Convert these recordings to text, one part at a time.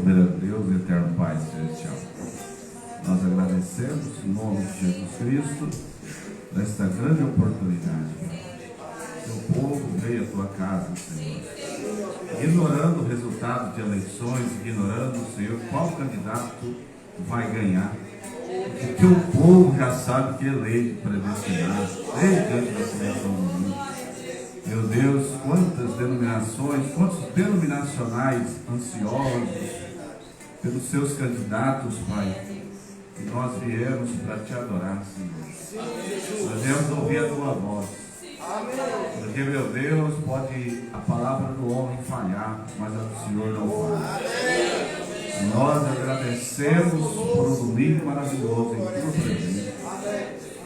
Soberano Deus, eterno Pai Celestial, nós agradecemos em nome de Jesus Cristo nesta grande oportunidade. Teu povo veio à tua casa, Senhor, ignorando o resultado de eleições, ignorando, Senhor, qual candidato vai ganhar, porque o povo já sabe que é eleito, predestinado, desde antes da criação do mundo. Meu Deus, quantas denominações, quantos denominacionais ansiosos pelos seus candidatos, Pai, e nós viemos para te adorar, Senhor. Nós viemos ouvir a tua voz. Porque, meu Deus, pode a palavra do homem falhar, mas a do Senhor não falha. Nós agradecemos por um domingo maravilhoso em tua presença.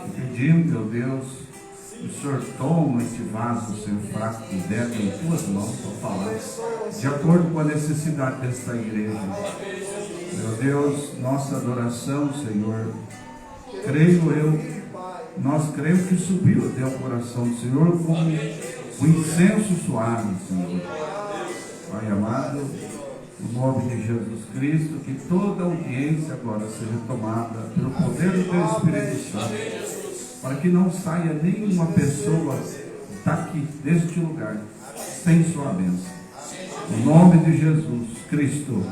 E pedimos, meu Deus, o Senhor toma este vaso, Senhor, fraco e débil em tuas mãos para falar de acordo com a necessidade desta igreja. Meu Deus, nossa adoração, Senhor, creio eu, nós cremos que subiu até o coração do Senhor como um incenso suave, Senhor. Pai amado, no nome de Jesus Cristo, que toda audiência agora seja tomada pelo poder do teu Espírito Santo, para que não saia nenhuma pessoa daqui, deste lugar, sem sua bênção. Em nome de Jesus Cristo,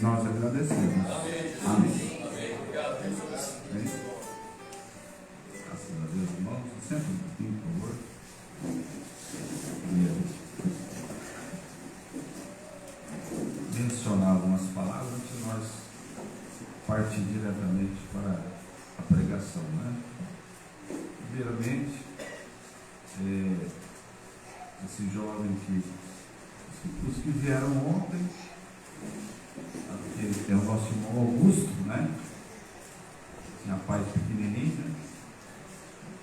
nós agradecemos. Amém. Graças a Deus, irmãos. Senta um pouquinho, por favor. Mencionar algumas palavras antes de nós partir diretamente para a pregação, né? Primeiramente, esse jovem os que vieram ontem, que é o nosso irmão Augusto, né? Tinha paz pequenininha, né?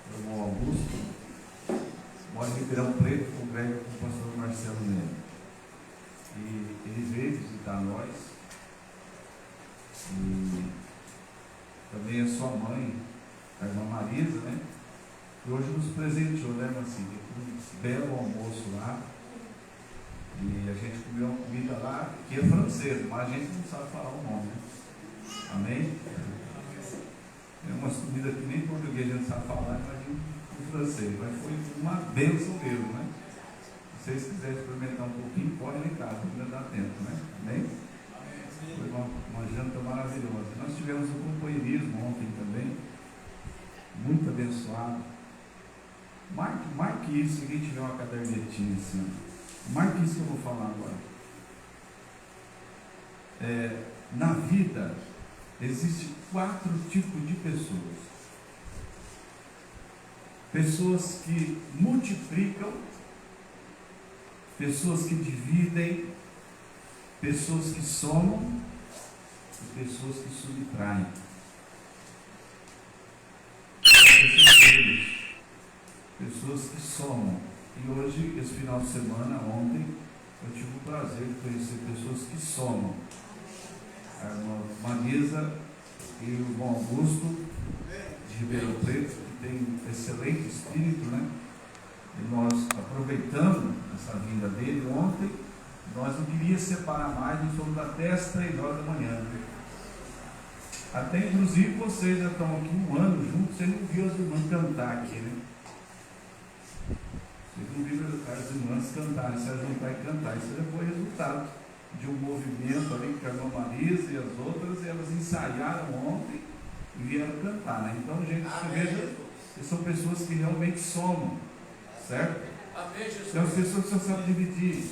O irmão Augusto mora em Ribeirão Preto, congrega com o pastor Marcelo Nero. E ele veio visitar nós. E também a sua mãe, a irmã Marisa, né? E hoje nos presenteou, né, Marcinha, com um belo almoço lá. E a gente comeu uma comida lá, que é francesa, mas a gente não sabe falar o nome, né? Amém? É umas comidas que nem português a gente sabe falar, imagina em francês, mas foi uma bênção mesmo, né? Se vocês quiserem experimentar um pouquinho, podem ir em casa, ainda dá tempo, né? Amém? Foi uma janta maravilhosa. Nós tivemos um companheirismo ontem também, muito abençoado. Marque isso, se alguém tiver uma cadernetinha assim. Marque isso que eu vou falar agora. Na vida, existem 4 tipos de pessoas. Pessoas que multiplicam, pessoas que dividem, pessoas que somam e pessoas que subtraem. Pessoas que somam. E hoje, esse final de semana, ontem, eu tive o prazer de conhecer pessoas que somam. A irmã Manisa e o irmão Augusto, de Ribeirão Preto, que tem um excelente espírito, né? E nós, aproveitando essa vinda dele ontem, nós não queríamos separar mais, nós fomos até às 3 horas da manhã. Até inclusive vocês já estão aqui um ano juntos, você não viu as irmãs cantar aqui, né? Vocês não viram as irmãs cantarem, se ajuntar e cantar. Isso já foi resultado de um movimento ali com a irmã Marisa e as outras, e elas ensaiaram ontem e vieram cantar, né? Então, gente, você veja que são pessoas que realmente somam, certo? Então, as pessoas só sabem dividir,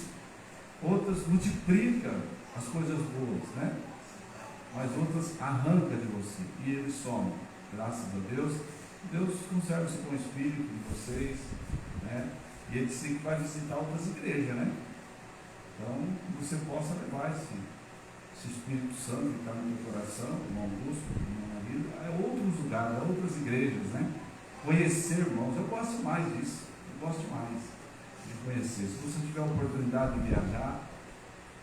outras multiplicam as coisas boas, né? mas outras arranca de você e eles somem. Graças a Deus, Deus conserva esse bom espírito em vocês, né? E ele sim que vai visitar outras igrejas, né? Então, que você possa levar esse Espírito Santo que está no teu coração, no Augusto, no marido, a outros lugares, a outras igrejas, né? Conhecer, irmãos, eu gosto mais disso, eu gosto mais de conhecer. Se você tiver a oportunidade de viajar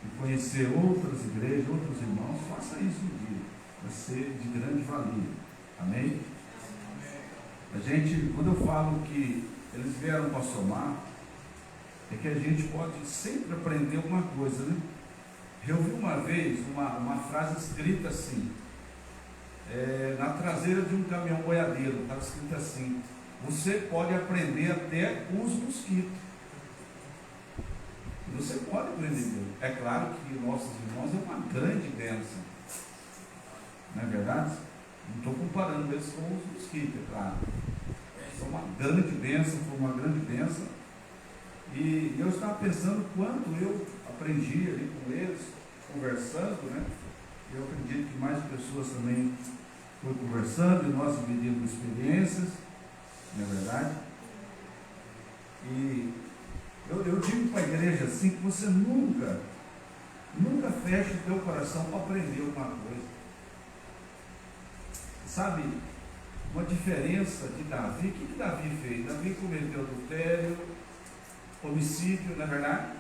e conhecer outras igrejas, outros irmãos, faça isso um dia, vai ser de grande valia. Amém? A gente, quando eu falo que eles vieram para somar, é que a gente pode sempre aprender alguma coisa, né? Eu vi uma vez uma frase escrita assim, na traseira de um caminhão boiadeiro, estava escrito assim: você pode aprender até com os mosquitos. Você pode aprender. É claro que nossos irmãos é uma grande bênção, não é verdade? Não estou comparando eles com os mosquitos, é claro. Foi uma grande bênção, foi uma grande bênção. E eu estava pensando quanto eu aprendi ali com eles, conversando, né? Eu acredito que mais pessoas também foram conversando e nós dividimos experiências, não é verdade? E eu digo para a igreja assim, que você nunca feche o teu coração para aprender alguma coisa. Sabe, uma diferença de Davi, o que Davi fez? Davi cometeu adultério, homicídio, não é verdade?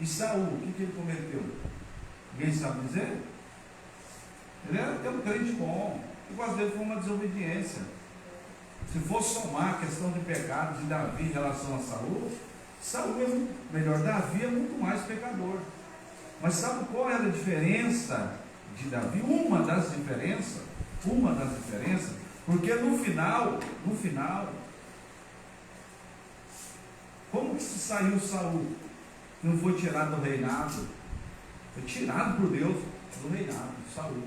E Saul, o que ele cometeu? Ninguém sabe dizer? Ele era até um crente bom, o quase dele foi uma desobediência. Se for somar a questão de pecado de Davi em relação a Saul, Davi é muito mais pecador. Mas sabe qual era a diferença de Davi? Uma das diferenças, porque no final, como que se saiu Saul? Que não foi tirado do reinado, foi tirado por Deus do reinado de Saul.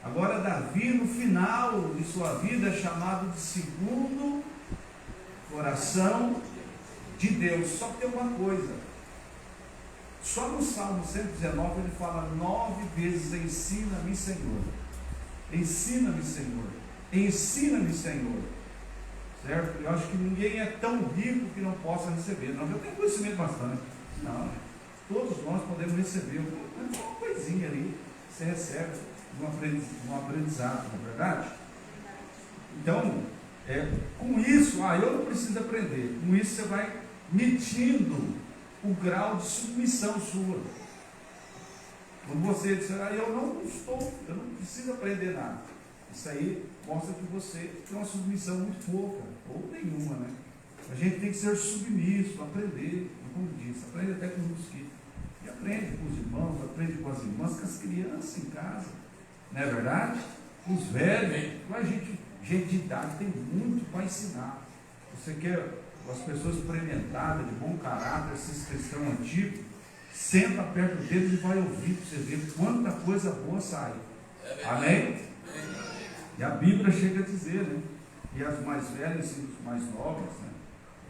Agora Davi, no final de sua vida, é chamado de segundo coração de Deus. Só que tem uma coisa, só no Salmo 119 ele fala 9 vezes: ensina-me, Senhor, ensina-me, Senhor, ensina-me, Senhor. Certo? Eu acho que ninguém é tão rico que não possa receber. Não, eu tenho conhecimento bastante. Não, todos nós podemos receber uma coisinha ali, você recebe um aprendizado, não é verdade? Então, com isso, eu não preciso aprender. Com isso você vai medindo o grau de submissão sua. Quando você diz, eu não preciso aprender nada, isso aí mostra que você tem uma submissão muito pouca, ou nenhuma, né? A gente tem que ser submisso, aprender, como disse, aprende até com os mosquitos. E aprende com os irmãos, aprende com as irmãs, com as crianças em casa, não é verdade? Os velhos, gente de idade tem muito para ensinar. Você quer as pessoas experimentadas, de bom caráter, esses cristãos antigos, senta perto deles e vai ouvir para você ver quanta coisa boa sai. Amém? E a Bíblia chega a dizer, né? E as mais velhas ensinam os mais novos, né?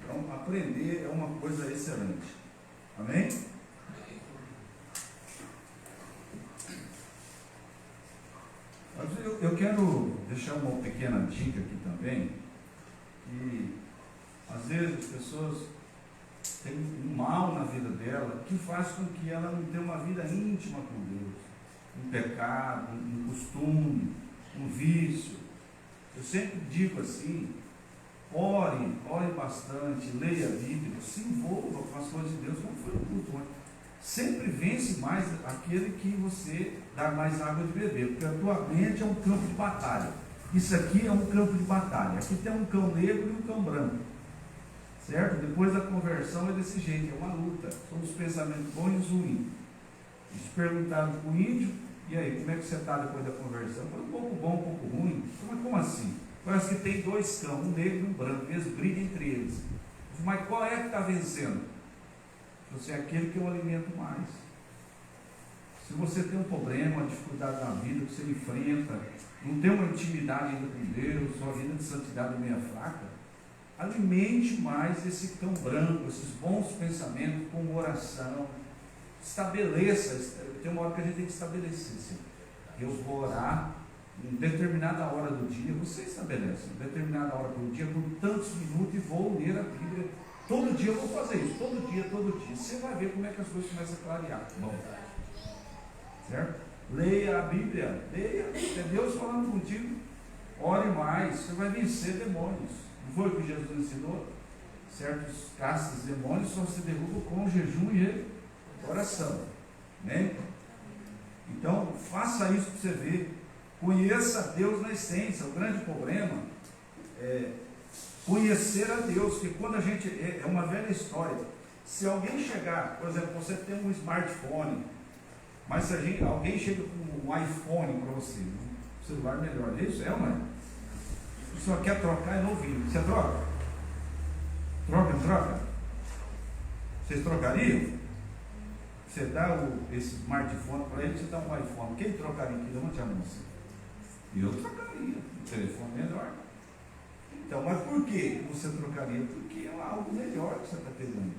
Então, aprender é uma coisa excelente. Amém? Eu quero deixar uma pequena dica aqui também, que às vezes as pessoas têm um mal na vida dela que faz com que ela não tenha uma vida íntima com Deus, um pecado, um costume, um vício. Eu sempre digo assim: ore bastante, leia a Bíblia, se envolva com as coisas de Deus, como foi no culto ontem. Sempre vence mais aquele que você dá mais água de beber, porque a tua mente é um campo de batalha. Isso aqui é um campo de batalha. Aqui tem um cão negro e um cão branco, certo? Depois da conversão é desse jeito, é uma luta, são os pensamentos bons e os ruins. Eles perguntaram para o índio: e aí, como é que você está depois da conversão? Foi um pouco bom, um pouco ruim. Mas como assim? Parece que tem dois cães, um negro e um branco, eles brigam entre eles. Mas qual é que está vencendo? Você é aquele que eu alimento mais. Se você tem um problema, uma dificuldade na vida que você enfrenta, não tem uma intimidade ainda com Deus, sua vida de santidade é meio fraca, alimente mais esse cão branco, esses bons pensamentos com oração, estabeleça, tem uma hora que a gente tem que estabelecer, assim, eu vou orar em determinada hora do dia, você estabelece, em determinada hora do dia, por tantos minutos, e vou ler a Bíblia, todo dia eu vou fazer isso, todo dia, você vai ver como é que as coisas começam a clarear, bom, certo? Leia a Bíblia, é Deus falando contigo, ore mais, você vai vencer demônios, não foi o que Jesus ensinou? Certos castas de demônios só se derrubam com jejum e oração, né? Então faça isso para você ver, conheça Deus na essência. O grande problema é conhecer a Deus, que quando a gente, é uma velha história, se alguém chegar, por exemplo, você tem um smartphone, mas se alguém chega com um iPhone para você, um celular melhor, é isso? É ou não é? Você só quer trocar, é novinho, você troca? Troca? Vocês trocariam? Você dá esse smartphone para ele, você dá um iPhone. Quem trocaria aqui? Levante a mão. Eu trocaria. O telefone melhor. Então, mas por que você trocaria? Porque é algo melhor que você está pegando.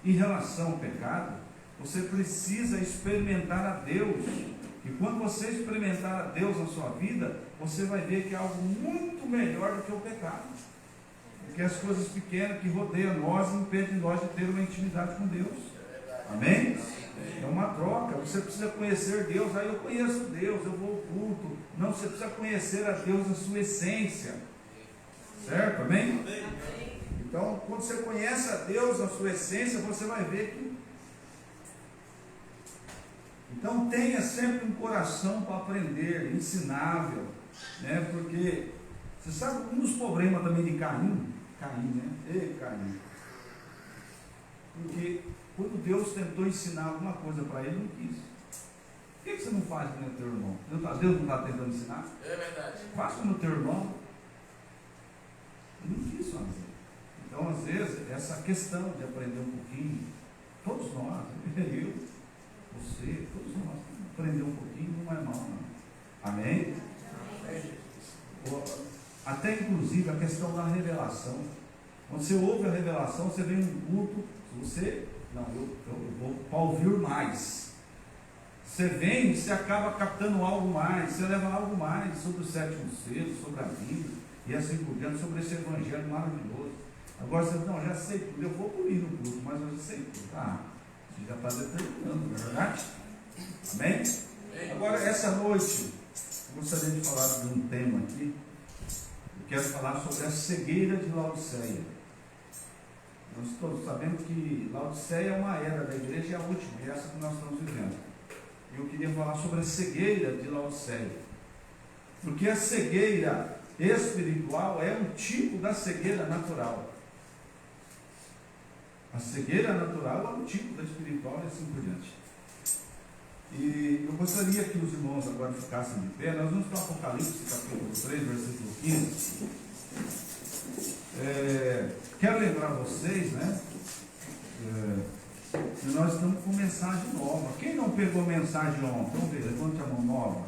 Em relação ao pecado, você precisa experimentar a Deus. E quando você experimentar a Deus na sua vida, você vai ver que é algo muito melhor do que o pecado. Porque as coisas pequenas que rodeiam nós impedem nós de ter uma intimidade com Deus. Amém? É uma troca. Você precisa conhecer Deus. Aí eu conheço Deus, eu vou ao culto. Não, você precisa conhecer a Deus na sua essência. Certo? Amém? Então, quando você conhece a Deus na sua essência, você vai ver que... Então, tenha sempre um coração para aprender, ensinável, né? Porque você sabe um dos problemas também de Caim, né? Caim. Porque quando Deus tentou ensinar alguma coisa para ele, não quis. Por que você não faz com o teu irmão? Deus não está tentando ensinar? É verdade. Faça com o teu irmão. Ele não quis fazer. Então, às vezes, essa questão de aprender um pouquinho, todos nós, eu, você, todos nós, aprender um pouquinho não é mal, não. Amém? Até inclusive a questão da revelação. Quando você ouve a revelação, você vem um culto, você, não, eu vou para ouvir mais. Você vem e você acaba captando algo mais, você leva algo mais sobre o sétimo selo, sobre a Bíblia, e assim por diante, sobre esse evangelho maravilhoso. Agora você não, já sei tudo, eu vou por ir no culto, mas eu já sei tudo. Você já está determinando, não é verdade? Amém? Agora, essa noite, eu gostaria de falar de um tema aqui. Eu quero falar sobre a cegueira de Laodiceia. Nós todos sabemos que Laodiceia é uma era da igreja e a última, e essa que nós estamos vivendo. E eu queria falar sobre a cegueira de Laodiceia. Porque a cegueira espiritual é um tipo da cegueira natural. A cegueira natural é um tipo da espiritual e assim por diante. E eu gostaria que os irmãos agora ficassem de pé. Nós vamos para o Apocalipse, capítulo 3, versículo 15. Quero lembrar vocês, né? Que nós estamos com mensagem nova. Quem não pegou mensagem ontem? Vamos ver, levante a mão nova.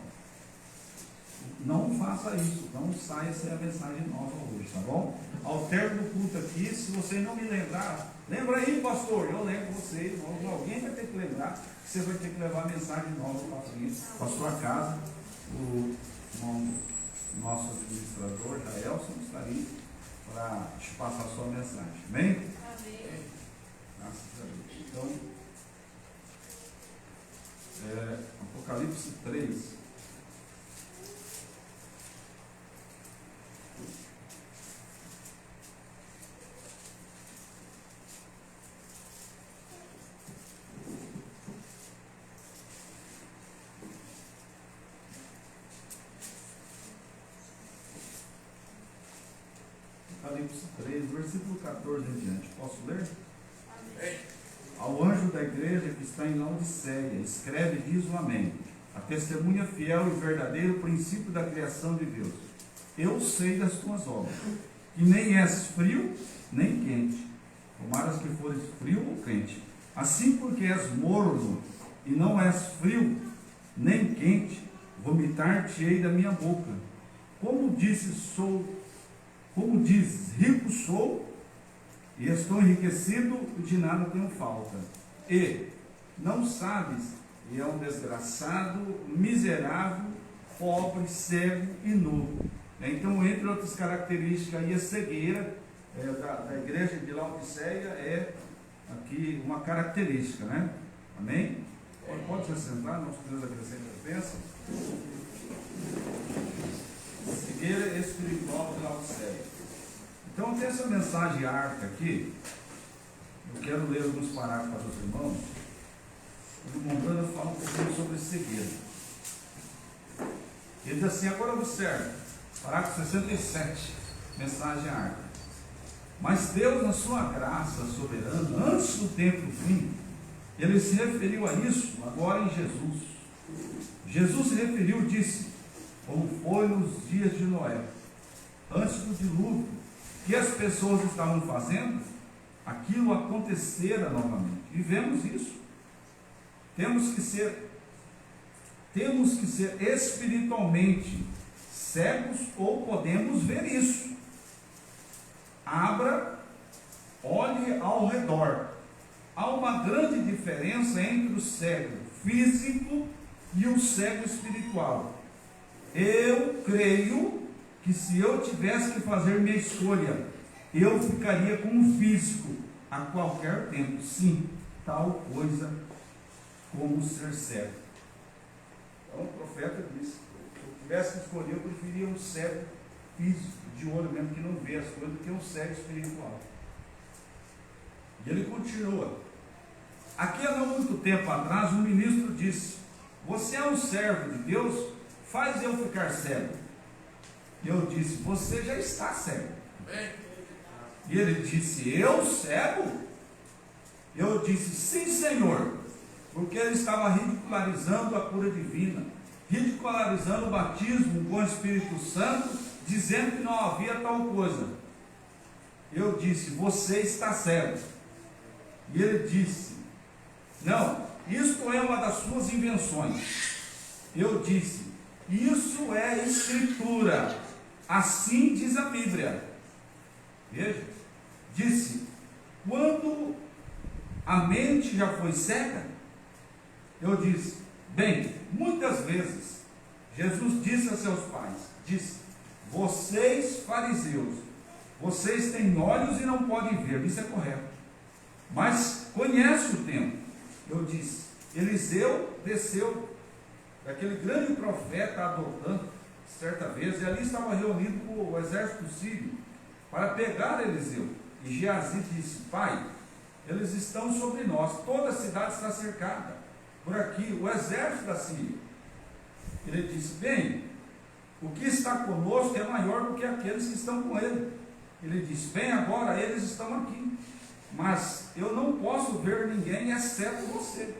Não faça isso, não saia sem a mensagem nova hoje, tá bom? Ao término do culto aqui, se você não me lembrar, lembra aí, pastor, eu lembro você, alguém vai ter que lembrar que você vai ter que levar a mensagem nova para frente, para a sua casa. O nosso administrador, Jaelson, está aí para te passar a sua mensagem. Amém? Amém. Graças a Deus. Então, Apocalipse 3. Apocalipse 3, versículo 14 em diante. Posso ler? Amém. Ao anjo da igreja que está em Laodiceia, escreve e diz o amém. A testemunha fiel e verdadeiro princípio da criação de Deus. Eu sei das tuas obras, que nem és frio, nem quente. Tomaras que fores frio ou quente. Assim porque és morno, e não és frio, nem quente, vomitar-te-ei da minha boca. Como dizes, rico sou, e estou enriquecido, e de nada tenho falta. E não sabes, e é um desgraçado, miserável, pobre, cego e nu. Então, entre outras características, aí a cegueira da igreja de Laodiceia é aqui uma característica, né? Amém? Pode se sentar, nosso Deus acrescenta a bênção. Cegueira espiritual de Laodiceia. Então, tem essa mensagem arca aqui. Eu quero ler alguns parágrafos para os irmãos. O Montana fala um pouquinho sobre cegueira. Ele diz assim: agora observe, parágrafo 67, mensagem arca. Mas Deus, na sua graça soberana, antes do tempo do fim, Ele se referiu a isso agora em Jesus. Jesus se referiu e disse, como foi nos dias de Noé, antes do dilúvio, que as pessoas estavam fazendo, aquilo acontecera novamente. Vivemos isso. Temos que ser espiritualmente cegos, ou podemos ver isso. Abra, olhe ao redor. Há uma grande diferença entre o cego físico e o cego espiritual. Eu creio que se eu tivesse que fazer minha escolha, eu ficaria com o físico a qualquer tempo. Sim, tal coisa como ser cego. Então o profeta disse: se eu tivesse que escolher, eu preferia um cego físico, de olho mesmo, que não vê as coisas, do que um cego espiritual. E ele continua. Aqui há não muito tempo atrás, um ministro disse: você é um servo de Deus, faz eu ficar cego. E eu disse: você já está cego. E ele disse: eu cego? Eu disse: sim, Senhor. Porque ele estava ridicularizando a cura divina, ridicularizando o batismo com o Espírito Santo, dizendo que não havia tal coisa. Eu disse: você está cego. E ele disse: não, isto é uma das suas invenções. Eu disse: isso é escritura, assim diz a Bíblia. Veja, disse: quando a mente já foi cega? Eu disse: bem, muitas vezes Jesus disse a seus pais, disse: vocês fariseus, vocês têm olhos e não podem ver. Isso é correto, mas conhece o tempo. Eu disse: Eliseu desceu daquele grande profeta adotando certa vez, e ali estava reunido com o exército sírio para pegar Eliseu. E Geazi disse: pai, eles estão sobre nós, toda a cidade está cercada por aqui, o exército da Síria. Ele disse: bem, o que está conosco é maior do que aqueles que estão com ele. Ele disse: bem, agora eles estão aqui, mas eu não posso ver ninguém exceto você.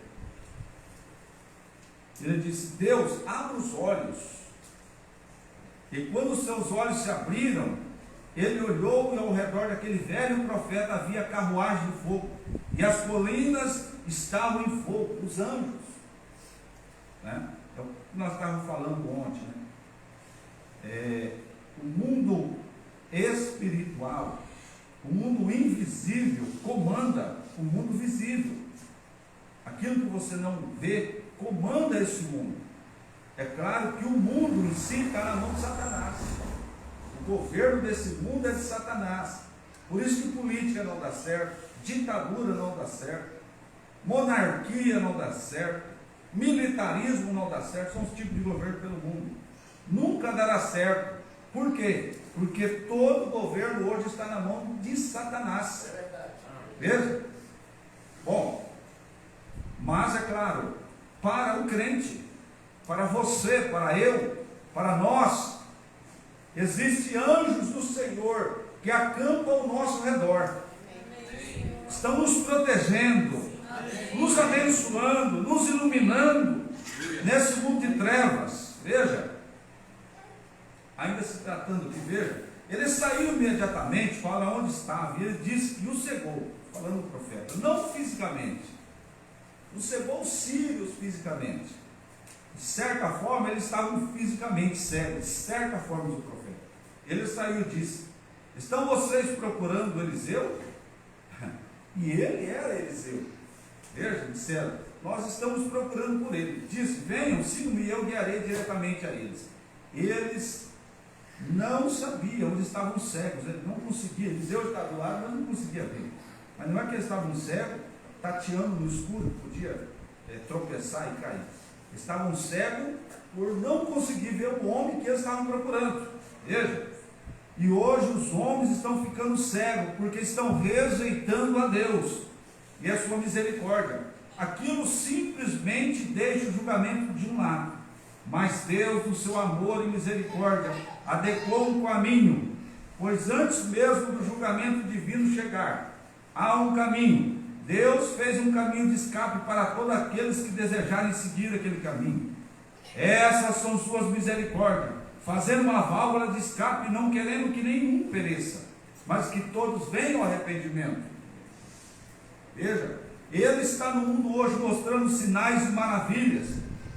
Ele disse: Deus, abra os olhos. E quando os seus olhos se abriram, ele olhou, e ao redor daquele velho profeta havia carruagem de fogo, e as colinas estavam em fogo, os anjos, né? É o que nós estávamos falando ontem, né? O mundo espiritual, o mundo invisível comanda o mundo visível. Aquilo que você não vê comanda esse mundo. É claro que o mundo em si está na mão de Satanás. O governo desse mundo é de Satanás. Por isso que política não dá certo, ditadura não dá certo, monarquia não dá certo, militarismo não dá certo. São os tipos de governo pelo mundo. Nunca dará certo. Por quê? Porque todo governo hoje está na mão de Satanás. Veja? Bom, mas é claro, para o crente, para você, para eu, para nós, existem anjos do Senhor que acampam ao nosso redor, estão nos protegendo, nos abençoando, nos iluminando nesse mundo de trevas. Veja, ainda se tratando aqui, veja, ele saiu imediatamente, fala onde estava, e ele disse que o cegou, falando do profeta, não fisicamente, o cegou os sírios fisicamente. De certa forma, eles estavam fisicamente cegos, de certa forma, o profeta. Ele saiu e disse: estão vocês procurando Eliseu? E ele era Eliseu. Veja, disseram: nós estamos procurando por ele. Disse: venham, sigam-me e eu guiarei diretamente a eles. Eles não sabiam, eles estavam cegos, eles não conseguiam, Deus estava do lado, mas não conseguia ver. Mas não é que eles estavam cegos, tateando no escuro, podia tropeçar e cair. Estavam cegos por não conseguir ver o homem que eles estavam procurando. Veja, e hoje os homens estão ficando cegos, porque estão rejeitando a Deus e a sua misericórdia. Aquilo simplesmente deixa o julgamento de um lado, mas Deus, no seu amor e misericórdia, adequou um caminho, pois antes mesmo do julgamento divino chegar, há um caminho. Deus fez um caminho de escape para todos aqueles que desejarem seguir aquele caminho. Essas são suas misericórdias, fazendo uma válvula de escape, não querendo que nenhum pereça, mas que todos venham ao arrependimento. Veja, Ele está no mundo hoje mostrando sinais e maravilhas,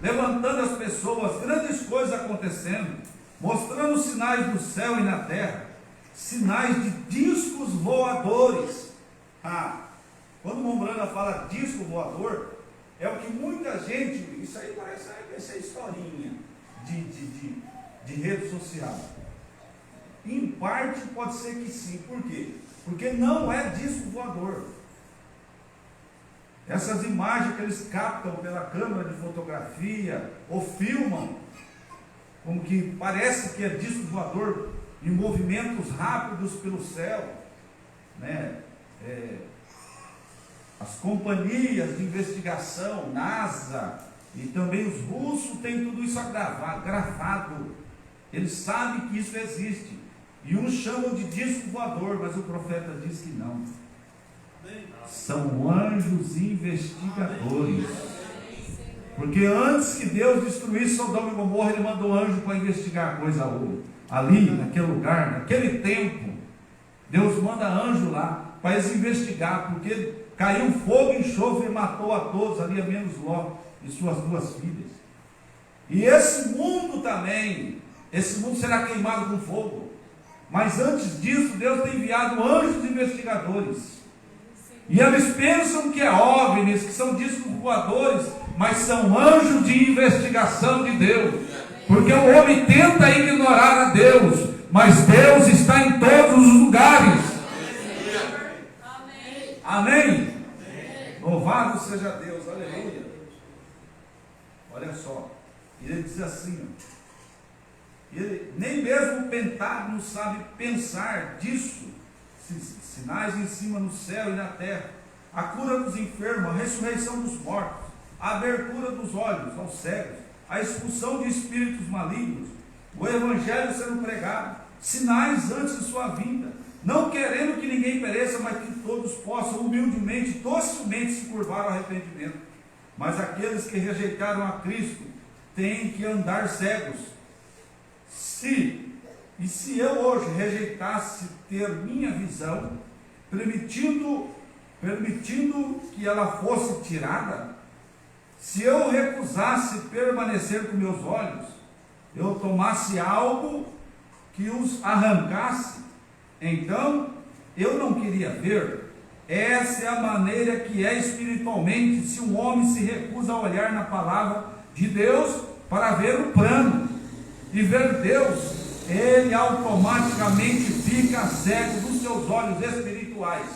levantando as pessoas, grandes coisas acontecendo, mostrando sinais no céu e na terra, sinais de discos voadores. Quando Mombrana fala disco voador, é o que muita gente, isso aí parece essa historinha de rede social. Em parte pode ser que sim. Por quê? Porque não é disco voador. Essas imagens que eles captam pela câmera de fotografia ou filmam, como que parece que é disco voador em movimentos rápidos pelo céu, né? As companhias de investigação, NASA, e também os russos têm tudo isso gravado. Eles sabem que isso existe. E uns chamam de disco voador, mas o profeta diz que não. São anjos investigadores. Porque antes que Deus destruísse Sodoma e Gomorra, Ele mandou anjo para investigar a coisa ali, naquele lugar, naquele tempo. Deus manda anjo lá para eles investigar, porque caiu fogo e enxofre e matou a todos ali, a menos Ló e suas duas filhas. E esse mundo também, esse mundo será queimado com fogo. Mas antes disso, Deus tem enviado anjos investigadores. E eles pensam que é OVNIs, que são discos voadores, mas são anjos de investigação de Deus. Porque o homem tenta ignorar a Deus, mas Deus está em todos os lugares. Amém? Louvado seja Deus, aleluia. Olha só, ele diz assim, nem mesmo o Pentágono sabe pensar disso. Sinais em cima no céu e na terra, a cura dos enfermos, a ressurreição dos mortos, a abertura dos olhos aos cegos, a expulsão de espíritos malignos, o evangelho sendo pregado, sinais antes de sua vinda, não querendo que ninguém pereça, mas que todos possam humildemente, docilmente se curvar ao arrependimento. Mas aqueles que rejeitaram a Cristo têm que andar cegos. Se eu hoje rejeitasse ter minha visão, permitindo que ela fosse tirada, se eu recusasse permanecer com meus olhos, eu tomasse algo que os arrancasse, então eu não queria ver. Essa é a maneira que é espiritualmente, se um homem se recusa a olhar na palavra de Deus para ver o plano e ver Deus, ele automaticamente fica cego dos seus olhos espirituais.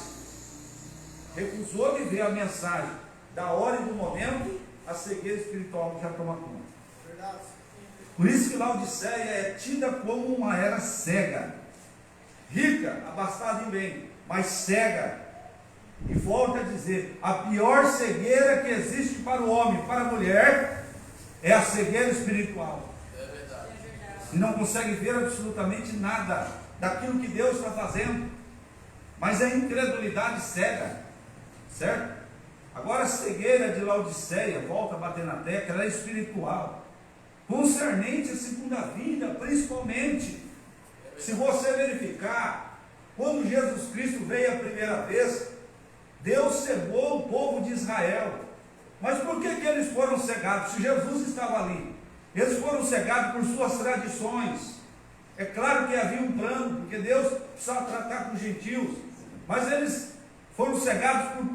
Recusou de ver a mensagem da hora e do momento, a cegueira espiritual já toma conta. Por isso que Laodiceia é tida como uma era cega, rica, abastada em bem, mas cega. E volta a dizer, a pior cegueira que existe para o homem, para a mulher, é a cegueira espiritual. E não consegue ver absolutamente nada daquilo que Deus está fazendo, mas é incredulidade cega, certo? Agora a cegueira de Laodiceia, volta a bater na tecla, ela é espiritual, concernente à segunda vinda, principalmente. Se você verificar, quando Jesus Cristo veio a primeira vez, Deus cegou o povo de Israel. Mas por que eles foram cegados? Se Jesus estava ali, eles foram cegados por suas tradições. É claro que havia um plano, porque Deus precisava tratar com os gentios, mas eles foram cegados por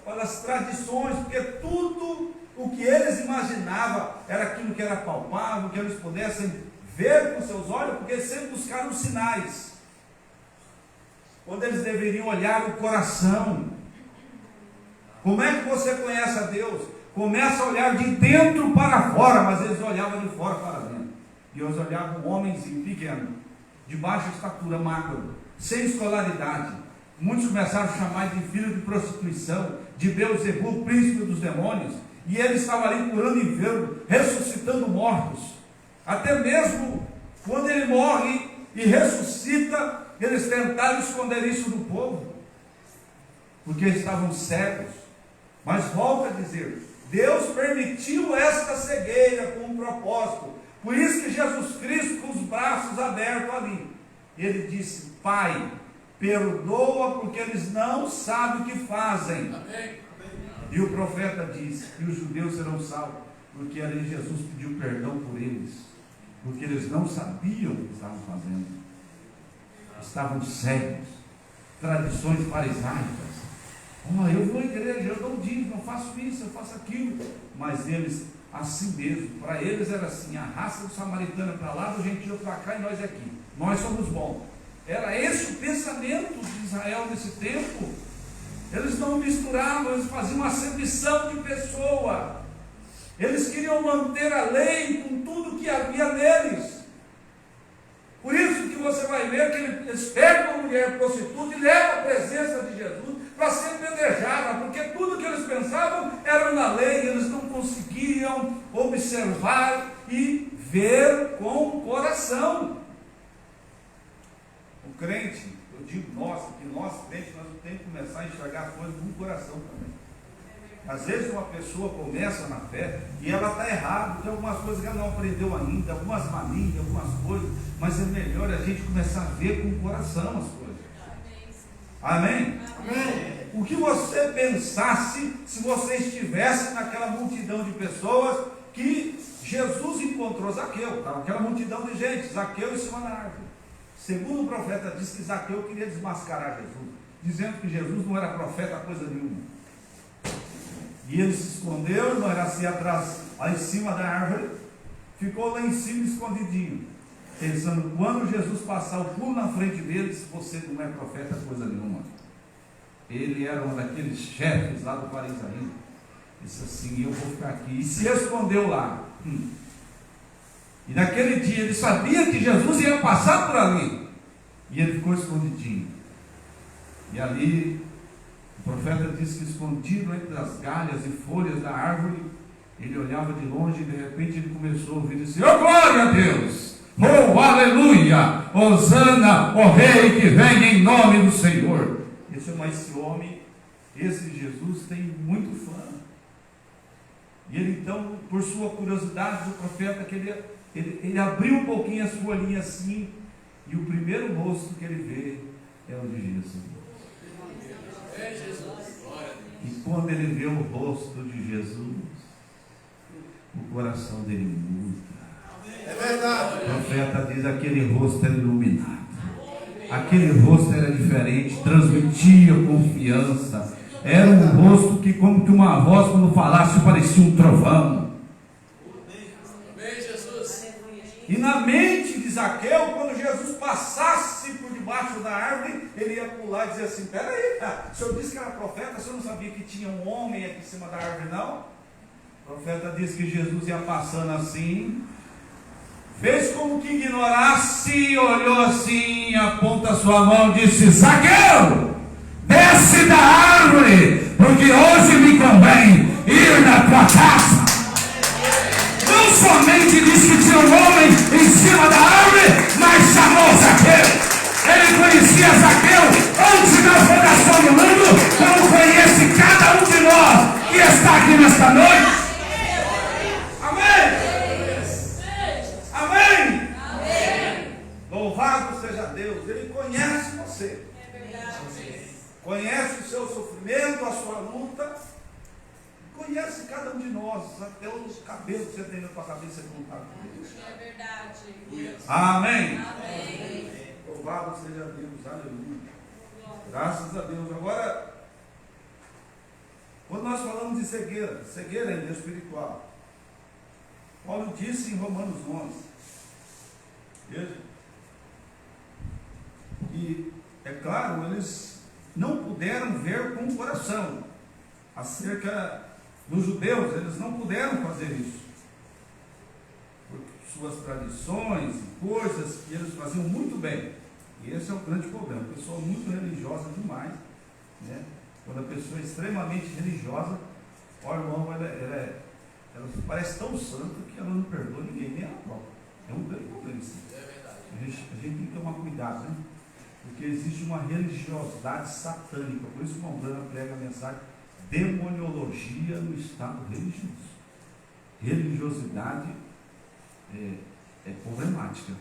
pelas tradições, porque tudo o que eles imaginavam era aquilo que era palpável, que eles pudessem ver com seus olhos, porque sempre buscaram sinais, quando eles deveriam olhar o coração. Como é que você conhece a Deus? Começa a olhar de dentro para fora, mas eles olhavam de fora para dentro. E eles olhavam um homenzinho pequeno, de baixa estatura, magro, sem escolaridade. Muitos começaram a chamar de filho de prostituição, de Beelzebul, príncipe dos demônios. E ele estava ali curando enfermos, ressuscitando mortos. Até mesmo quando ele morre e ressuscita, eles tentaram esconder isso do povo, porque estavam cegos. Mas volto a dizer, Deus permitiu esta cegueira com um propósito. Por isso que Jesus Cristo, com os braços abertos ali, ele disse: Pai, perdoa porque eles não sabem o que fazem. Amém. E o profeta disse que os judeus serão salvos, porque ali Jesus pediu perdão por eles, porque eles não sabiam o que estavam fazendo, estavam cegos. Tradições farisaicas. Eu vou à igreja, eu dou dízimo, eu faço isso, eu faço aquilo. Mas eles, assim mesmo, para eles era assim: a raça do samaritano para lá, do gentil para cá, e nós aqui. Nós somos bons. Era esse o pensamento de Israel nesse tempo. Eles não misturavam, eles faziam uma acepção de pessoa. Eles queriam manter a lei com tudo que havia neles. Por isso que você vai ver que eles pegam uma mulher prostituta e levam a presença de Jesus para ser apedrejada, porque tudo que eles pensavam era na lei, eles não conseguiam observar e ver com o coração. O crente, eu digo que nós crentes, nós temos que começar a enxergar as coisas no coração também. Às vezes uma pessoa começa na fé e ela está errada, tem algumas coisas que ela não aprendeu ainda, algumas manias, algumas coisas, mas é melhor a gente começar a ver com o coração as coisas. Amém? Amém. O que você pensasse se você estivesse naquela multidão de pessoas que Jesus encontrou Zaqueu, tá? Aquela multidão de gente, Zaqueu em cima da árvore. Segundo o profeta diz que Zaqueu queria desmascarar Jesus, dizendo que Jesus não era profeta coisa nenhuma. E ele se escondeu, não era assim atrás, lá em cima da árvore, ficou lá em cima escondidinho, pensando: quando Jesus passar o pulo na frente deles, você não é profeta coisa nenhuma. Ele era um daqueles chefes lá do farisaísmo. Disse assim: eu vou ficar aqui. E se escondeu lá. E naquele dia ele sabia que Jesus ia passar por ali, e ele ficou escondidinho. E ali o profeta diz que, escondido entre as galhas e folhas da árvore, ele olhava de longe e de repente ele começou a ouvir dizer: oh, glória a Deus! Oh, aleluia! Hosana, o rei que vem em nome do Senhor. Esse homem, esse Jesus, tem muito fã. E ele então, por sua curiosidade, o profeta, que ele abriu um pouquinho a sua linha assim, e o primeiro rosto que ele vê é o de Jesus. E quando ele vê o rosto de Jesus, o coração dele muda. É verdade. O profeta diz: aquele rosto era iluminado, aquele rosto era diferente, transmitia confiança. Era um rosto que, como que uma voz quando falasse, parecia um trovão. E na mente de Zaqueu, quando Jesus passasse por debaixo da árvore, ele ia pular e dizer assim: peraí, o senhor disse que era profeta, o senhor não sabia que tinha um homem aqui em cima da árvore, não? O profeta disse que Jesus ia passando assim, fez como que ignorasse, olhou assim, aponta a sua mão e disse: Zaqueu, desce da árvore, porque hoje me convém ir na tua casa. Não somente disse que tinha um homem em cima da árvore, mas chamou Zaqueu. Ele conhecia Zaqueu antes da fundação do mundo, como conhece cada um de nós que está aqui nesta noite. Amém? Amém? Amém. Louvado seja Deus. Ele conhece você. Conhece o seu sofrimento, a sua luta. Conhece cada um de nós, até os cabelos que você tem na sua cabeça contado por Deus. É verdade. Amém. Amém. Louvado seja Deus, aleluia. Graças a Deus. Agora, Quando nós falamos de cegueira, cegueira ainda espiritual, Paulo disse em Romanos 11, veja, que, é claro, eles não puderam ver com o coração. Acerca dos judeus, eles não puderam fazer isso, por suas tradições e coisas que eles faziam muito bem. E esse é o grande problema. A pessoa muito religiosa demais, né? Quando a pessoa é extremamente religiosa, o irmão, ela parece tão santa que ela não perdoa ninguém, nem ela própria. É um grande problema isso. É verdade. A gente tem que tomar cuidado, né? Porque existe uma religiosidade satânica. Por isso que o Mondana prega a mensagem demoniologia no estado religioso. Religiosidade é problemática.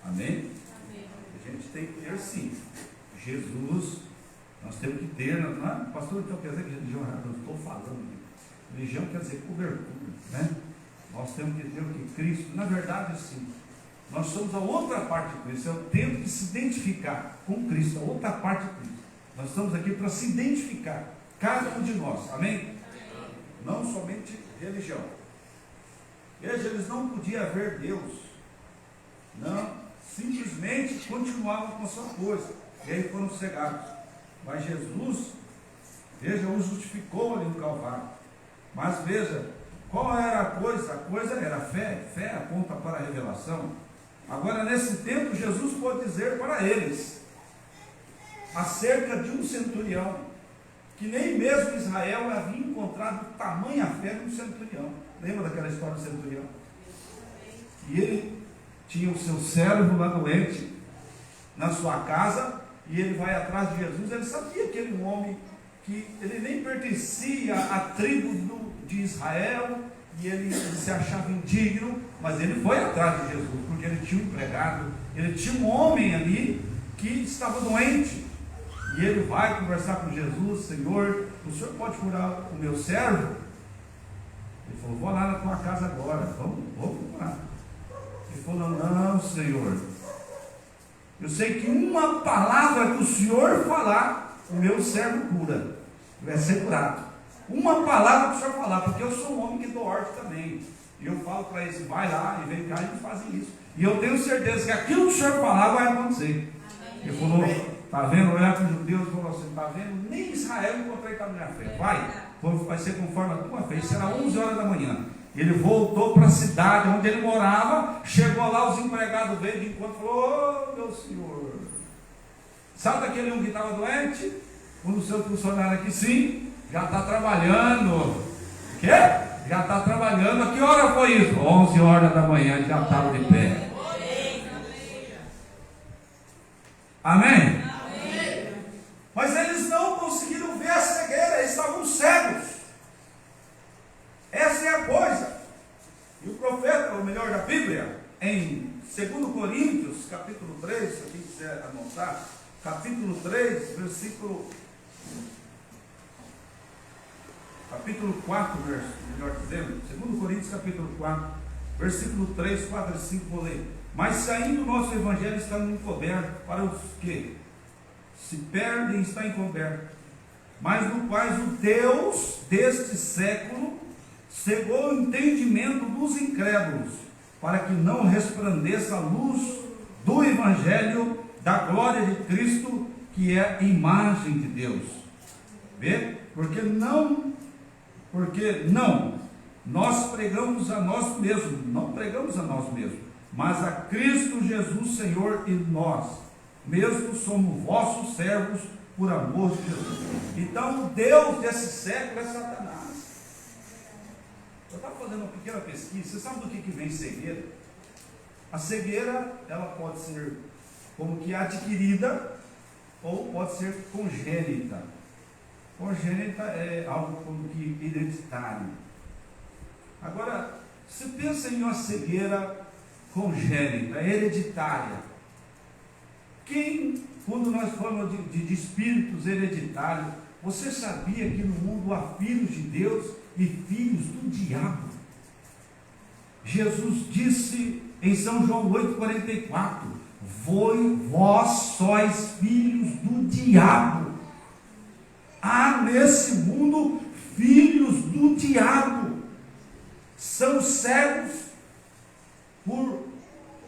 Amém? Amém. A gente tem que ter sim. Jesus, nós temos que ter, não é? Pastor, então quer dizer que religião é errada? Eu estou falando. Religião quer dizer cobertura, né? Nós temos que ter o que Cristo, na verdade sim. Nós somos a outra parte de Cristo. Eu tenho que se identificar com Cristo, a outra parte de Cristo. Nós estamos aqui para se identificar, cada um de nós, amém? Amém. Não somente religião. Veja, eles não podiam ver Deus, não, simplesmente continuavam com a sua coisa, e aí foram cegados. Mas Jesus, veja, os justificou ali no Calvário. Mas veja, qual era a coisa? A coisa era a fé. Fé aponta para a revelação. Agora, nesse tempo, Jesus pode dizer para eles, acerca de um centurião, que nem mesmo Israel havia encontrado tamanha fé no centurião. Lembra daquela história do centurião? E ele tinha o seu servo lá doente, na sua casa, e ele vai atrás de Jesus. Ele sabia que ele era um homem que ele nem pertencia à tribo de Israel, e ele se achava indigno, mas ele foi atrás de Jesus, porque ele tinha um empregado, ele tinha um homem ali que estava doente, e ele vai conversar com Jesus. Senhor, o senhor pode curar o meu servo? Ele falou, vou lá na tua casa agora, vamos lá. Ele falou, não, Senhor, eu sei que uma palavra que o senhor falar, o meu servo cura, vai ser curado. Uma palavra que o senhor falar, porque eu sou um homem que dou ordem também, e eu falo para eles, vai lá e vem cá, e eles fazem isso, e eu tenho certeza que aquilo que o senhor falar vai acontecer. Ele falou, está vendo, olhar para os judeus e falou assim, está vendo, nem Israel encontrei a minha fé, vai ser conforme a tua fé. Será 11 horas da manhã. Ele voltou para a cidade onde ele morava, chegou lá, os empregados veio de encontro e falou, ô meu senhor, sabe daquele um que estava doente? Um dos seus funcionários aqui, sim, já está trabalhando. O quê? Já está trabalhando. A que hora foi isso? 11 horas da manhã, já estava de pé. Amém? Amém. Mas eles não conseguiram ver a cegueira, eles estavam cegos. Essa é a coisa. E o profeta, ou melhor, da Bíblia, em 2 Coríntios, capítulo 3, se alguém quiser anotar, capítulo 3, capítulo 4, melhor dizendo, 2 Coríntios, capítulo 4, versículo 3, 4 e 5, vou ler. Mas saindo o nosso evangelho está encoberto para os que se perdem, está encoberto, mas no quais o Deus deste século cegou o entendimento dos incrédulos, para que não resplandeça a luz do evangelho da glória de Cristo, que é a imagem de Deus. Vê? Porque não nós pregamos a nós mesmos, não pregamos a nós mesmos, mas a Cristo Jesus Senhor, e nós mesmos somos vossos servos por amor de Jesus. Então o Deus desse século é Satanás. Eu estava fazendo uma pequena pesquisa. Você sabe do que vem cegueira? A cegueira, ela pode ser como que adquirida, ou pode ser congênita. Congênita é algo como que hereditário. Agora, se pensa em uma cegueira congênita, hereditária, quando nós falamos de espíritos hereditários, você sabia que no mundo há filhos de Deus e filhos do diabo? Jesus disse em São João 8,44, vós sois filhos do diabo. Há nesse mundo filhos do diabo. São cegos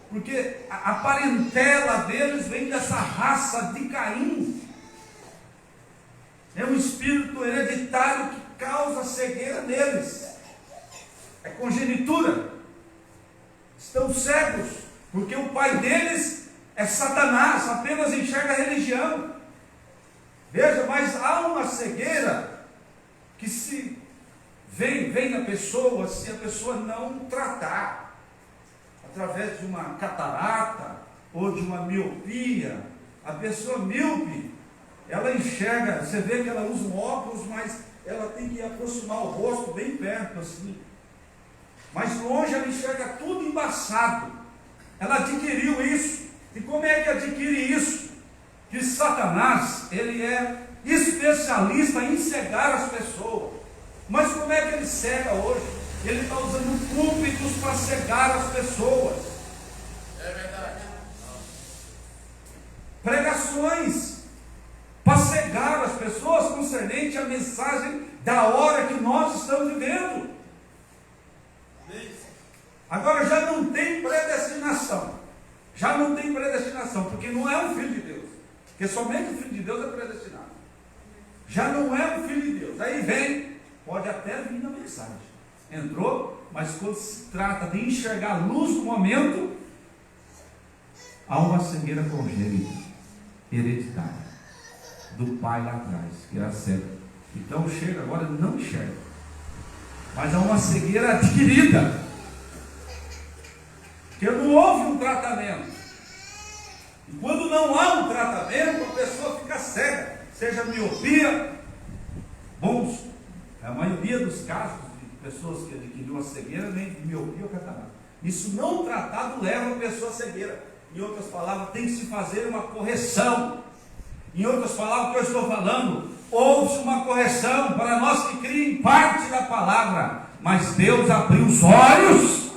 porque a parentela deles vem dessa raça de Caim. É um espírito hereditário que causa cegueira neles. É congenitura. Estão cegos, porque o pai deles é Satanás, apenas enxerga a religião. Veja, mas há uma cegueira que se vem na pessoa, se a pessoa não tratar, através de uma catarata ou de uma miopia. A pessoa míope, ela enxerga, você vê que ela usa um óculos, mas ela tem que aproximar o rosto bem perto assim. Mas longe ela enxerga tudo embaçado. Ela adquiriu isso. E como é que adquire isso? Que Satanás, ele é especialista em cegar as pessoas. Mas como é que ele cega hoje? Ele está usando púlpitos para cegar as pessoas. É verdade. Pregações para cegar as pessoas concernente à mensagem da hora que nós estamos vivendo. Agora já não tem predestinação. Já não tem predestinação, porque não é um filho de Deus. Porque somente o filho de Deus é predestinado. Já não é um filho de Deus. Aí vem, pode até vir na mensagem. Entrou, mas quando se trata de enxergar a luz do momento, há uma cegueira congênita, hereditária, do pai lá atrás, que era cego. Então chega agora, não enxerga. Mas há uma cegueira adquirida, porque não houve um tratamento. E quando não há um tratamento, a pessoa fica cega, seja miopia, a maioria dos casos de pessoas que adquiriram a cegueira vem de miopia ou catarata. Isso não tratado leva a pessoa à cegueira. Em outras palavras, tem que se fazer uma correção. Em outras palavras, o que eu estou falando, houve uma correção para nós que criem parte da palavra, mas Deus abriu os olhos.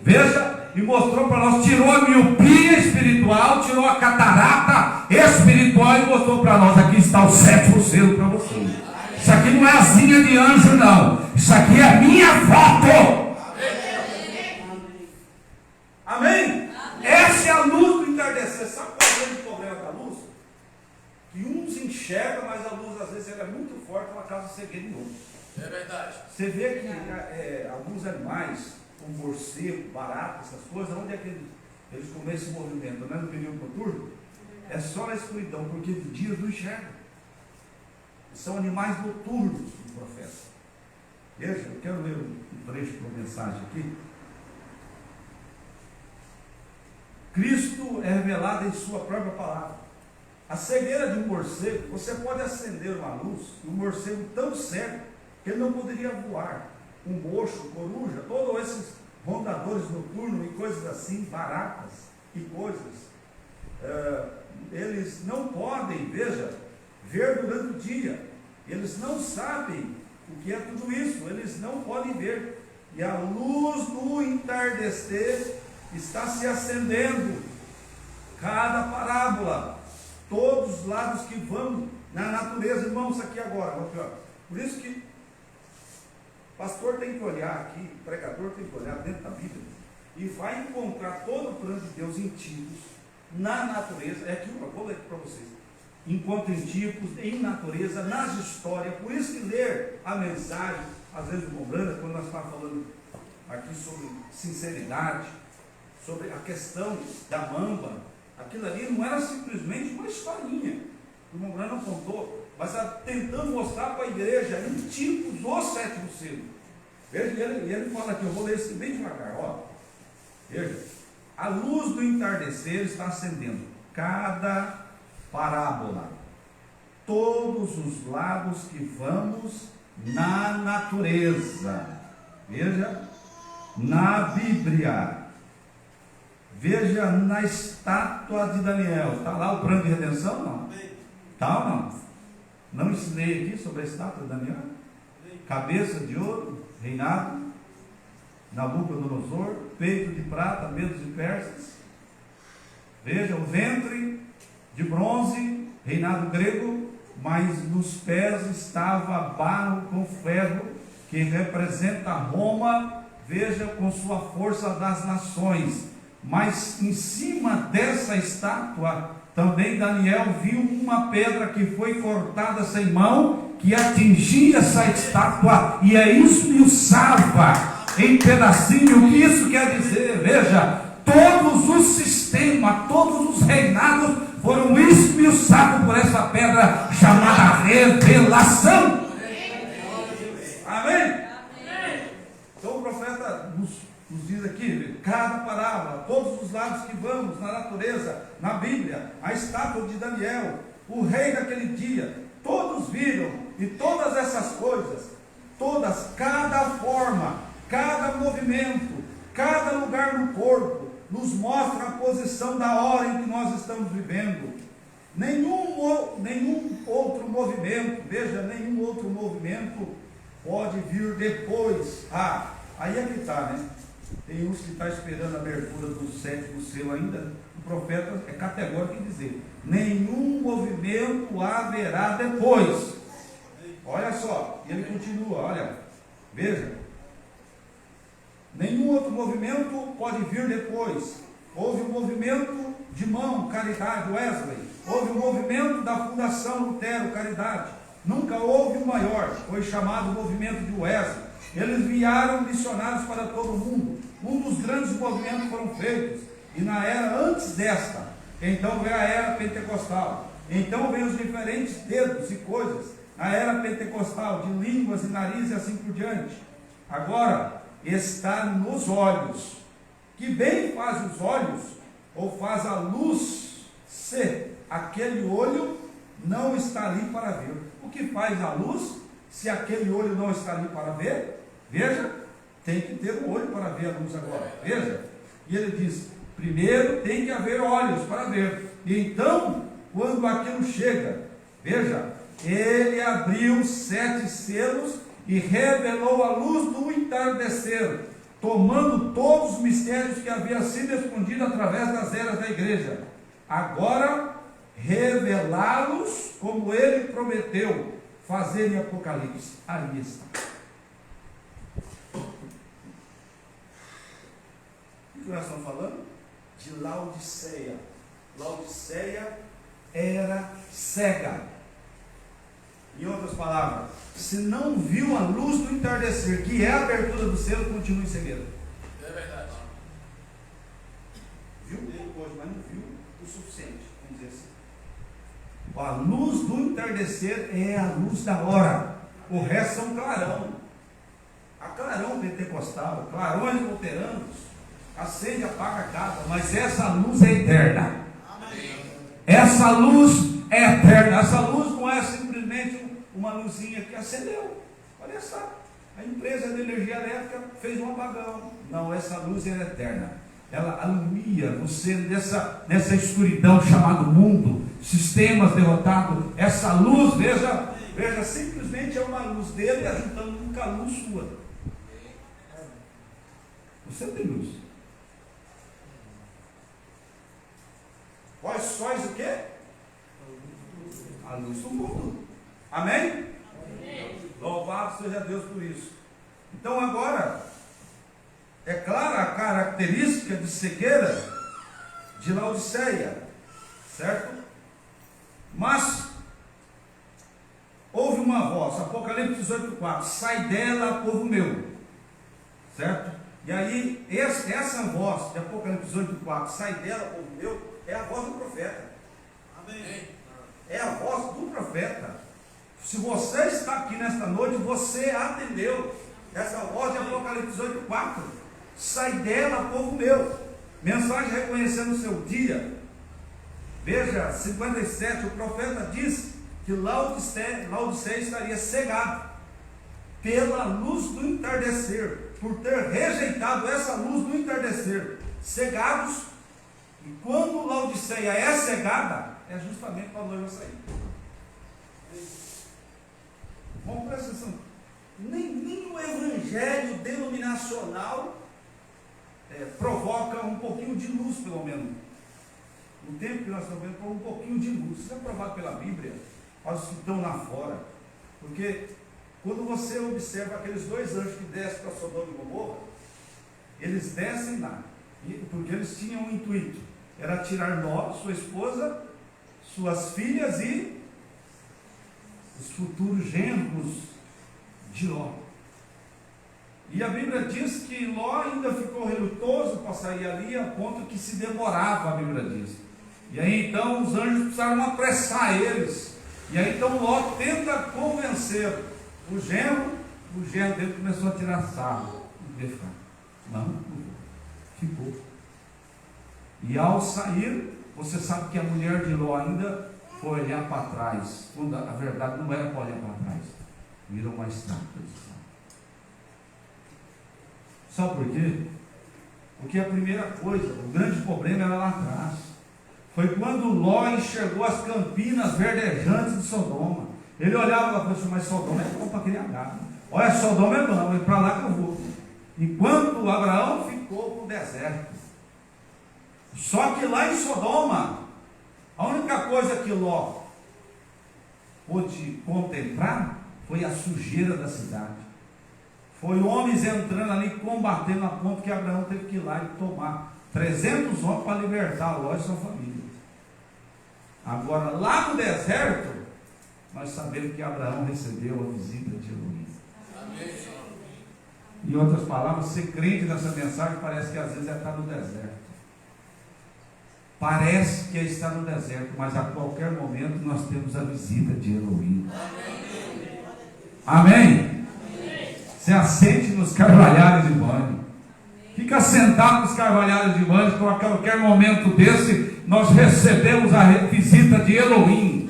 Veja, e mostrou para nós, tirou a miopia espiritual, tirou a catarata espiritual e mostrou para nós, aqui está o 7º selo para você. Isso aqui não é asinha de anjo não, isso aqui é a minha foto. Amém? Essa é a luz do entardecer. Sabe qual é o grande problema da luz? Que uns enxergam, mas a luz às vezes ela é muito forte, ela causa cegueira em outros. É verdade. Você vê que alguns animais, como morcego, barata, essas coisas, onde é que eles começam esse movimento? Não é no período noturno? É só na escuridão, porque de dia não enxergam. São animais noturnos, o profeta. Veja, eu quero ler um trecho para a mensagem aqui. Cristo é revelado em sua própria palavra. A cegueira de um morcego, você pode acender uma luz, e um morcego tão cego, que ele não poderia voar. Um mocho, coruja, todos esses rondadores noturnos e coisas assim, baratas e coisas, eles não podem, veja, ver durante o dia. Eles não sabem o que é tudo isso, eles não podem ver. E a luz do entardecer está se acendendo. Cada parábola, todos os lados que vão na natureza, irmãos, aqui agora, por isso que o pastor tem que olhar aqui, o pregador tem que olhar dentro da Bíblia e vai encontrar todo o plano de Deus em tipos, na natureza. É aqui, vou ler para vocês. Encontra em tipos, em natureza, nas histórias. Por isso que ler a mensagem, às vezes do Mombrana, quando nós estamos falando aqui sobre sinceridade, sobre a questão da mamba, aquilo ali não era simplesmente uma historinha que o Mombrana contou, mas tentando mostrar para a igreja em tipos do 7º selo. Veja, ele fala aqui, eu vou ler isso bem devagar, ó. Veja, a luz do entardecer está acendendo cada parábola, todos os lados que vamos na natureza. Veja, na Bíblia, veja na estátua de Daniel. Está lá o plano de redenção? Não? Está ou não? Não ensinei aqui sobre a estátua de Daniel? Cabeça de ouro, reinado, Nabucodonosor, peito de prata, medos e persas. Veja, o ventre de bronze, reinado grego, mas nos pés estava barro com ferro que representa Roma, veja, com sua força das nações. Mas em cima dessa estátua, também Daniel viu uma pedra que foi cortada sem mão, que atingia essa estátua, e é esmiuçava em pedacinho. O que isso quer dizer? Veja, todos os sistemas, todos os reinados foram esmiuçados por essa pedra chamada revelação. Amém? Então o profeta nos diz aqui, cada parábola, todos os lados que vamos, na natureza, na Bíblia, a estátua de Daniel, o rei daquele dia, todos viram, e todas essas coisas, todas, cada forma, cada movimento, cada lugar no corpo, nos mostra a posição da hora em que nós estamos vivendo. Nenhum outro movimento, veja, nenhum outro movimento pode vir depois. Aí é que está, né? Tem uns que estão esperando a abertura do sétimo selo ainda. O profeta é categórico em dizer: nenhum movimento haverá depois. Olha só, e ele continua, olha, veja. Nenhum outro movimento pode vir depois. Houve um movimento de mão, caridade, Wesley. Houve um movimento da Fundação Lutero, caridade. Nunca houve um maior, foi chamado movimento de Wesley. Eles enviaram missionários para todo o mundo. Um dos grandes movimentos foram feitos. E na era antes desta, então vem a era pentecostal. Então vem os diferentes dedos e coisas. A era pentecostal, de línguas e nariz e assim por diante. Agora, está nos olhos. Que bem faz os olhos, ou faz a luz, se aquele olho não está ali para ver. O que faz a luz, se aquele olho não está ali para ver? Veja, tem que ter um olho para ver a luz agora. Veja, e ele diz: primeiro tem que haver olhos para ver. E então, quando aquilo chega, veja, ele abriu 7 selos e revelou a luz do entardecer, tomando todos os mistérios que haviam sido escondidos através das eras da igreja. Agora, revelá-los como ele prometeu fazer em Apocalipse. Ali está. O que nós estamos falando? De Laodiceia. Laodiceia era cega. Em outras palavras, se não viu a luz do entardecer, que é a abertura do selo, continua em cegueira. É verdade. Viu depois, mas não viu o suficiente, vamos dizer assim. A luz do entardecer é a luz da hora. O resto são clarão. A clarão pentecostal, clarões luteranos, acende, apaga, acaba. Mas essa luz é eterna. Essa luz é eterna. Essa luz não é simplesmente uma luzinha que acendeu. Olha só, a empresa de energia elétrica fez um apagão. Não, essa luz é eterna. Ela alumia você nessa escuridão chamada mundo, sistemas derrotados. Essa luz, veja, simplesmente é uma luz dele ajuntando com a luz sua. Você tem luz. Vós sois o quê? A luz do mundo. Amém? Louvado seja Deus por isso. Então agora, é clara a característica de cegueira de Laodiceia, certo? Mas houve uma voz, Apocalipse 18:4, sai dela, povo meu, certo? E aí, essa voz de Apocalipse 18:4, sai dela, povo meu, é a voz do profeta. Amém. É a voz do profeta. Se você está aqui nesta noite, você atendeu essa voz de Apocalipse 18:4. Sai dela, povo meu. Mensagem reconhecendo o seu dia. Veja, 57, o profeta diz que Laodiceia estaria cegado pela luz do entardecer, por ter rejeitado essa luz do entardecer. Cegados. E quando Laodiceia é cegada, é justamente para a noiva sair. Vamos prestar atenção. Nem o evangelho denominacional provoca um pouquinho de luz, pelo menos. No tempo que nós estamos vendo, um pouquinho de luz. Isso é provado pela Bíblia, para os que estão lá fora. Porque Quando você observa aqueles dois anjos que descem para Sodoma e Gomorra, eles descem lá, porque eles tinham um intuito, era tirar Ló, sua esposa, suas filhas e os futuros genros de Ló. E a Bíblia diz que Ló ainda ficou relutoso para sair ali, a ponto que se demorava, a Bíblia diz. E aí então os anjos precisaram apressar eles. E aí então Ló tenta convencer o genro dele começou a tirar sarro. Não, ficou. E ao sair, você sabe que a mulher de Ló ainda foi olhar para trás, quando a verdade não era para olhar para trás, virou uma estátua de sal. Sabe por quê? Porque a primeira coisa, o grande problema era lá atrás. Foi quando Ló enxergou as campinas verdejantes de Sodoma. Ele olhava lá e falou assim, mas Sodoma é bom para criar gado. Olha, Sodoma é bom, é para lá que eu vou. Enquanto Abraão ficou para o deserto. Só que lá em Sodoma, a única coisa que Ló pôde contemplar foi a sujeira da cidade. Foi homens entrando ali, combatendo a ponto que Abraão teve que ir lá e tomar 300 homens para libertar Ló e sua família. Agora, lá no deserto, nós sabemos que Abraão recebeu a visita de Elohim. Em outras palavras, ser crente nessa mensagem parece que às vezes é estar no deserto. Parece que é estar no deserto, mas a qualquer momento nós temos a visita de Elohim. Amém? Se assente nos carvalhais de banho. Fica sentado nos carvalhais de banho, que a qualquer momento desse nós recebemos a visita de Elohim.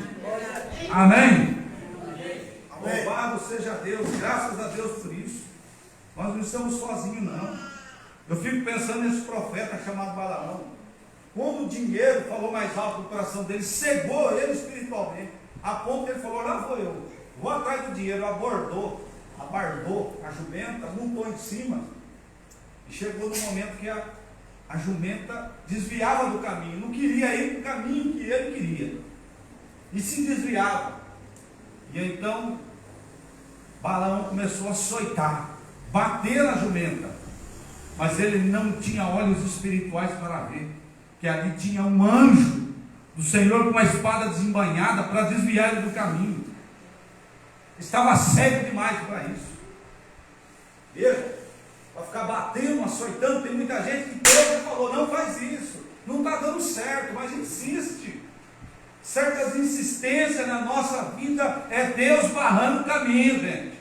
Amém? Louvado seja Deus, graças a Deus por isso. Nós não estamos sozinhos, não. Eu fico pensando nesse profeta chamado Balaão. Quando o dinheiro falou mais alto no coração dele, cegou ele espiritualmente, a ponto que ele falou, lá vou eu, vou atrás do dinheiro, abordou, abardou a jumenta, montou em cima, e chegou no momento que a jumenta desviava do caminho, não queria ir para o caminho que ele queria, e se desviava. E então Balaão começou a açoitar, bater na jumenta, mas ele não tinha olhos espirituais para ver que ali tinha um anjo do Senhor com uma espada desembainhada para desviar ele do caminho. Estava cego demais para isso. Veja, para ficar batendo, açoitando, tem muita gente que Deus falou, não faz isso, não está dando certo, mas insiste. Certas insistências na nossa vida é Deus barrando o caminho, gente.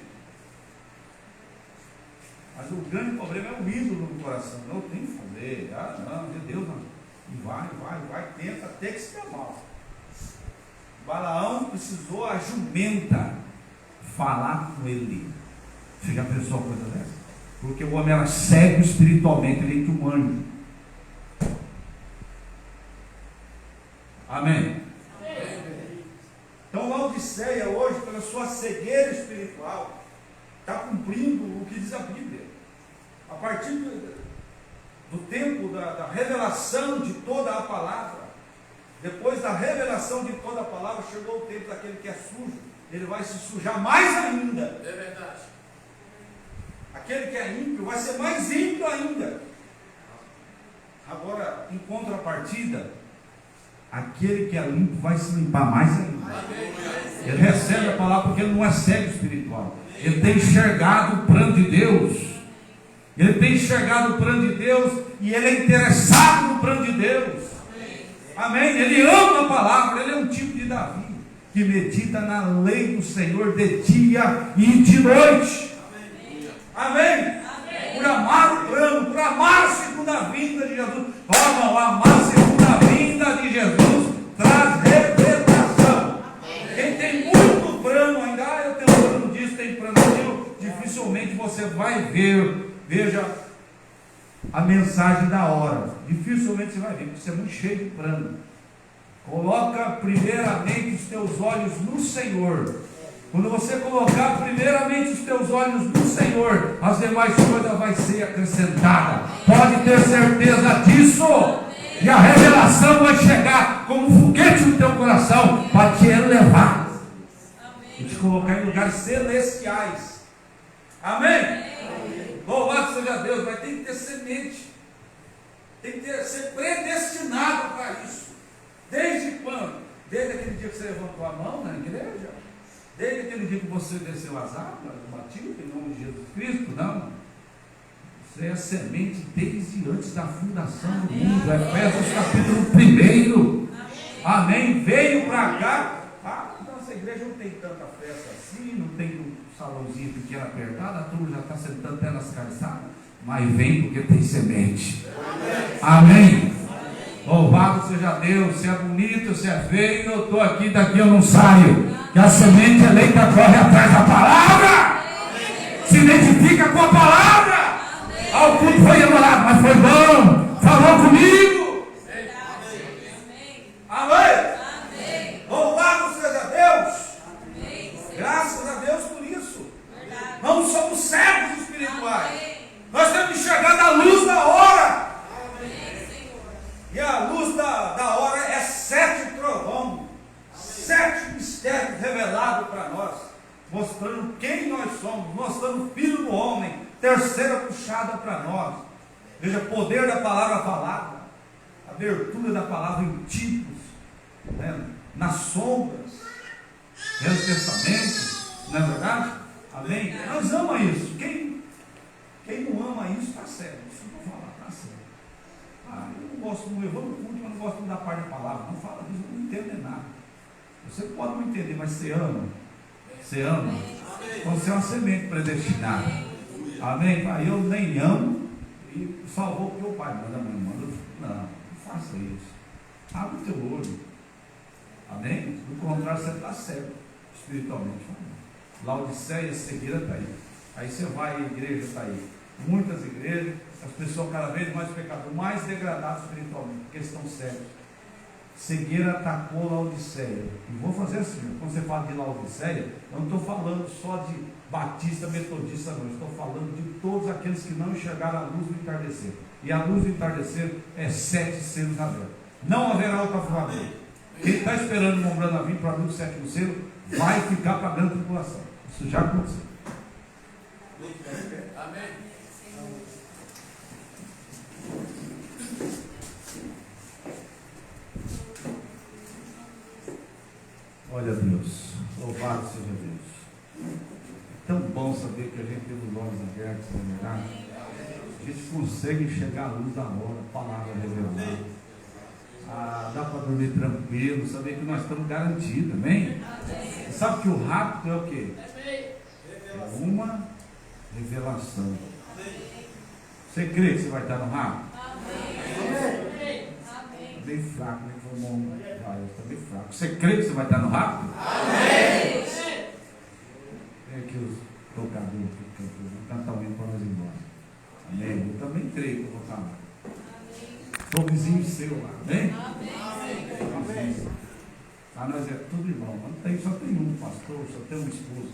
Mas o grande problema é o ídolo no coração. Não tem que fazer, não, meu Deus, não. E vai, tenta até que se dê mal. Balaão precisou a jumenta falar com ele. Você já pensou uma coisa dessa? Porque o homem era cego espiritualmente, ele tinha um anjo. Amém? Então Laodiceia hoje, pela sua cegueira espiritual, está cumprindo o que diz a Bíblia. A partir do tempo da revelação de toda a palavra, depois da revelação de toda a palavra, chegou o tempo daquele que é sujo, ele vai se sujar mais ainda. É verdade. Aquele que é ímpio vai ser mais ímpio ainda. Agora, em contrapartida, aquele que é limpo vai se limpar mais ainda. Ele recebe a palavra porque ele não é cego espiritual. Ele tem enxergado o plano de Deus. Ele tem enxergado o plano de Deus e ele é interessado no plano de Deus. Amém? Ele ama a palavra, ele é um tipo de Davi que medita na lei do Senhor de dia e de noite. Amém? Por amar o plano, por amar a segunda vinda de Jesus. Vamos amar a segunda vinda de Jesus traz revelação. Quem tem muito plano ainda, eu tenho plano disso, tenho plano daquilo, dificilmente você vai ver. Veja a mensagem da hora. Dificilmente você vai ver, porque você é muito cheio de plano. Coloca primeiramente os teus olhos no Senhor. Quando você colocar primeiramente os teus olhos no Senhor, as demais coisas vão ser acrescentadas. Pode ter certeza disso. E a revelação vai chegar como um foguete no teu coração para te elevar. E te colocar em lugares celestiais. Amém? Louvado seja Deus, mas tem que ter semente. Tem que ser predestinado para isso. Desde quando? Desde aquele dia que você levantou a mão na igreja? Desde aquele dia que você desceu as águas, batismo em nome de Jesus Cristo? Não. Você é semente desde antes da fundação do mundo. Efésios capítulo 1. Amém? Veio para cá. Nossa igreja não tem tanta festa assim, não tem um salãozinho pequeno apertado, a turma já está sentando até nas calçadas, mas vem porque tem semente. Amém? Louvado seja Deus. Se é bonito, se é feio, eu estou aqui, daqui eu não saio. Que a semente eleita corre atrás da palavra, se identifica com a palavra. Ao culto foi demorado, mas foi bom. Falou comigo. Amém? Louvado seja Deus. Graças a Deus por isso. Não somos cegos espirituais. Nós temos que enxergar da luz da hora. E a luz da hora é 7 trovões, 7 mistérios revelados para nós, mostrando quem nós somos, mostrando o Filho do Homem, terceira puxada para nós. Veja, poder da palavra falada, abertura da palavra em tipos, né? Nas sombras, Velho Testamento, não é verdade? Amém? Nós amamos isso. Quem não ama isso está cego. Isso não vou falar, está cego. Eu não gosto, eu vou no culto, mas não gosto muito da parte da palavra. Não fala disso, eu não entendo nada. Você pode não entender, mas você ama. Você ama. Então você é uma semente predestinada. Amém? Eu nem amo e salvou porque o pai manda, a mãe manda. Não faça isso. Abre o teu olho. Amém? Do contrário, você está cego espiritualmente. Laodiceia, cegueira está aí. Aí você vai, a igreja está aí. Muitas igrejas, as pessoas cada vez mais pecadores, mais degradados espiritualmente, porque estão cegos. Cegueira atacou Laodiceia. E vou fazer assim, quando você fala de Laodiceia, eu não estou falando só de batista, metodista, não. Estou falando de todos aqueles que não enxergaram a luz do entardecer. E a luz do entardecer é 7 selos abertos. Não haverá outra forma. Quem está esperando o Mombrana vir para a luz do 7º selo, vai ficar para a grande tribulação. Isso já aconteceu. Amém. Olha Deus, louvado seja Deus. É tão bom saber que a gente tem os olhos abertos, não é verdade? A gente consegue enxergar a luz da hora, a palavra revelada. Dá para dormir tranquilo, saber que nós estamos garantidos, amém? Você sabe que o rapto é o quê? É uma revelação. Você crê que você vai estar no rapto? Bem fraco, né? Eu estou bem fraco. Você crê que você vai estar no rapto? Amém. Tem aqui os tocadores que vão cantar o hino para nós ir embora. Amém. Eu também creio que eu vou estar lá. Sou vizinho seu lá. Amém? Amém. Nós é tudo irmão. Só tem um pastor, só tem uma esposa.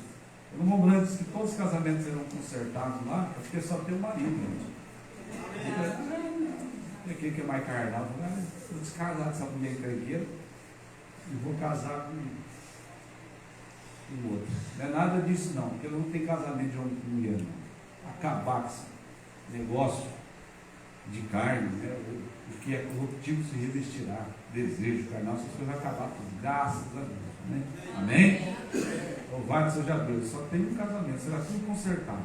O Mombrana diz que todos os casamentos serão consertados lá, porque só tem o marido. Quem que é mais carnal? Estou descasado dessa mulher encrenqueira e vou casar com o outro. Não é nada disso não, porque não tem casamento de homem com mulher não. Acabar com esse negócio de carne, né? O que é corruptível se revestirá. Desejo carnal, essas coisas vão acabar tudo. Graças a Deus. Né? Amém? Louvado seja Deus. Só tem um casamento, será tudo consertado.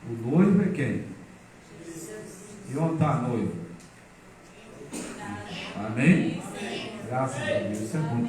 O noivo é quem? E onde está a noiva? Amém? Graças a Deus, isso é bom.